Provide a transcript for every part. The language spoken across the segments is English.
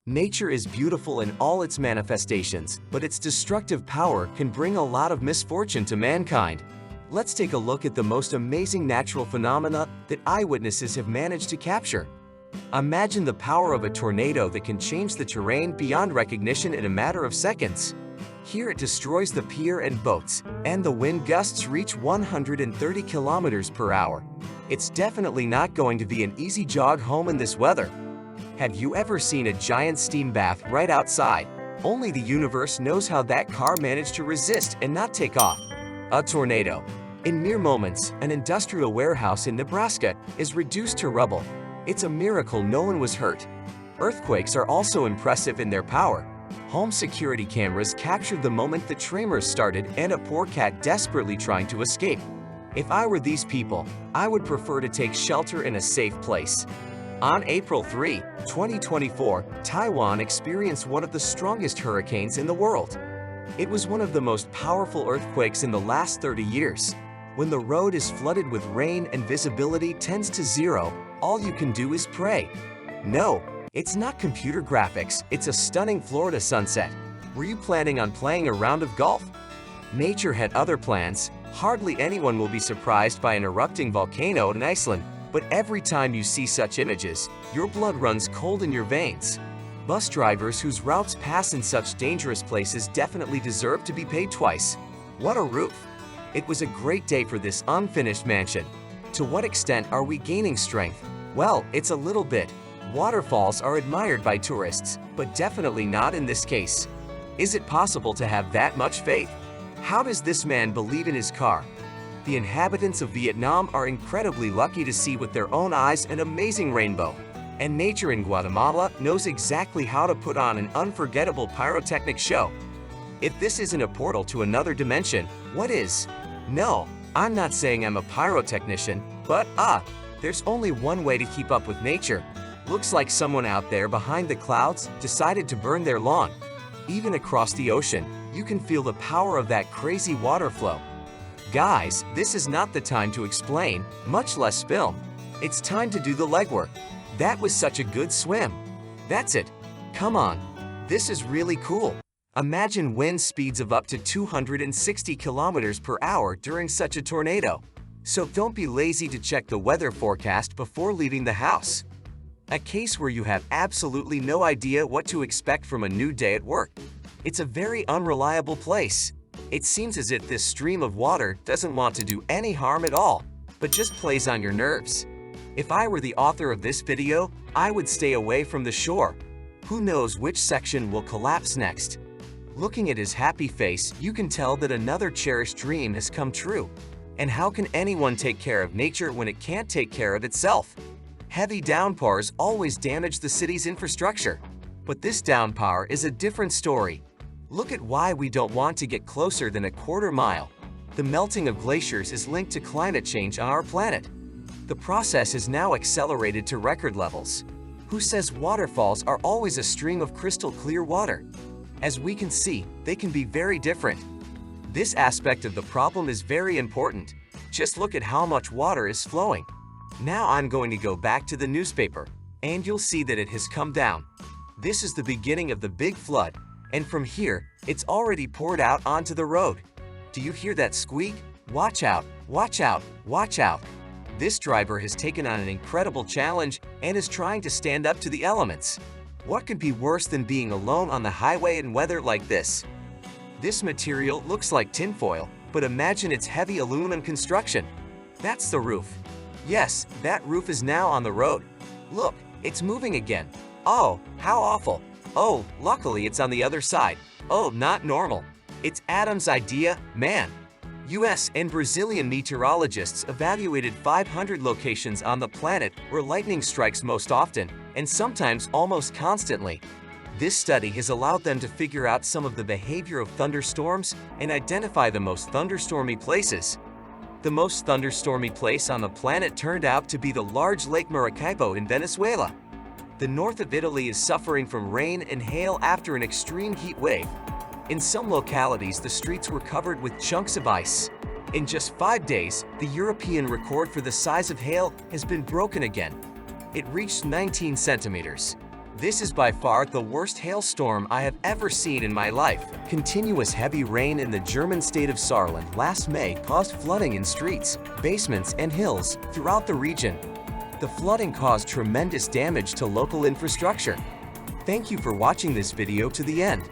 Nature is beautiful in all its manifestations, but its destructive power can bring a lot of misfortune to mankind. Let's take a look at the most amazing natural phenomena that eyewitnesses have managed to capture. Imagine the power of a tornado that can change the terrain beyond recognition in a matter of seconds. Here it destroys the pier and boats, and the wind gusts reach 130 kilometers per hour. It's definitely not going to be an easy jog home in this weather. Have you ever seen a giant steam bath right outside? Only the universe knows how that car managed to resist and not take off. A tornado. In mere moments, an industrial warehouse in Nebraska is reduced to rubble. It's a miracle no one was hurt. Earthquakes are also impressive in their power. Home security cameras captured the moment the tremors started and a poor cat desperately trying to escape. If I were these people, I would prefer to take shelter in a safe place. On April 3, 2024, Taiwan experienced one of the strongest hurricanes in the world. It was one of the most powerful earthquakes in the last 30 years. When the road is flooded with rain and visibility tends to zero, all you can do is pray. No, it's not computer graphics, it's a stunning Florida sunset. Were you planning on playing a round of golf? Nature had other plans. Hardly anyone will be surprised by an erupting volcano in Iceland. But every time you see such images, your blood runs cold in your veins. Bus drivers whose routes pass in such dangerous places definitely deserve to be paid twice. What a roof! It was a great day for this unfinished mansion. To what extent are we gaining strength? Well, it's a little bit. Waterfalls are admired by tourists, but definitely not in this case. Is it possible to have that much faith? How does this man believe in his car? The inhabitants of Vietnam are incredibly lucky to see with their own eyes an amazing rainbow. And nature in Guatemala knows exactly how to put on an unforgettable pyrotechnic show. If this isn't a portal to another dimension, what is? No, I'm not saying I'm a pyrotechnician, but there's only one way to keep up with nature. Looks like someone out there behind the clouds decided to burn their lawn. Even across the ocean, you can feel the power of that crazy water flow. Guys, this is not the time to explain, much less film. It's time to do the legwork. That was such a good swim. That's it. Come on. This is really cool. Imagine wind speeds of up to 260 kilometers per hour during such a tornado. So don't be lazy to check the weather forecast before leaving the house. A case where you have absolutely no idea what to expect from a new day at work. It's a very unreliable place. It seems as if this stream of water doesn't want to do any harm at all, but just plays on your nerves. If I were the author of this video, I would stay away from the shore. Who knows which section will collapse next? Looking at his happy face, you can tell that another cherished dream has come true. And how can anyone take care of nature when it can't take care of itself? Heavy downpours always damage the city's infrastructure. But this downpour is a different story. Look at why we don't want to get closer than a quarter mile. The melting of glaciers is linked to climate change on our planet. The process is now accelerated to record levels. Who says waterfalls are always a stream of crystal clear water? As we can see, they can be very different. This aspect of the problem is very important. Just look at how much water is flowing. Now I'm going to go back to the newspaper, and you'll see that it has come down. This is the beginning of the big flood. And from here, it's already poured out onto the road. Do you hear that squeak? Watch out, watch out, watch out. This driver has taken on an incredible challenge and is trying to stand up to the elements. What could be worse than being alone on the highway in weather like this? This material looks like tinfoil, but imagine its heavy aluminum construction. That's the roof. Yes, that roof is now on the road. Look, it's moving again. Oh, how awful. Oh, luckily it's on the other side. Oh, not normal. It's Adam's idea, man. US and Brazilian meteorologists evaluated 500 locations on the planet where lightning strikes most often, and sometimes almost constantly. This study has allowed them to figure out some of the behavior of thunderstorms and identify the most thunderstormy places. The most thunderstormy place on the planet turned out to be the large Lake Maracaibo in Venezuela. The north of Italy is suffering from rain and hail after an extreme heat wave. In some localities, the streets were covered with chunks of ice. In just 5 days, the European record for the size of hail has been broken again. It reached 19 centimeters. This is by far the worst hailstorm I have ever seen in my life. Continuous heavy rain in the German state of Saarland last May caused flooding in streets, basements, and hills throughout the region. The flooding caused tremendous damage to local infrastructure. Thank you for watching this video to the end.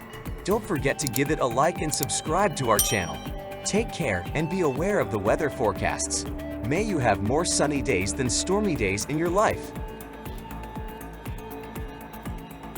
Don't forget to give it a like and subscribe to our channel. Take care and be aware of the weather forecasts. May you have more sunny days than stormy days in your life.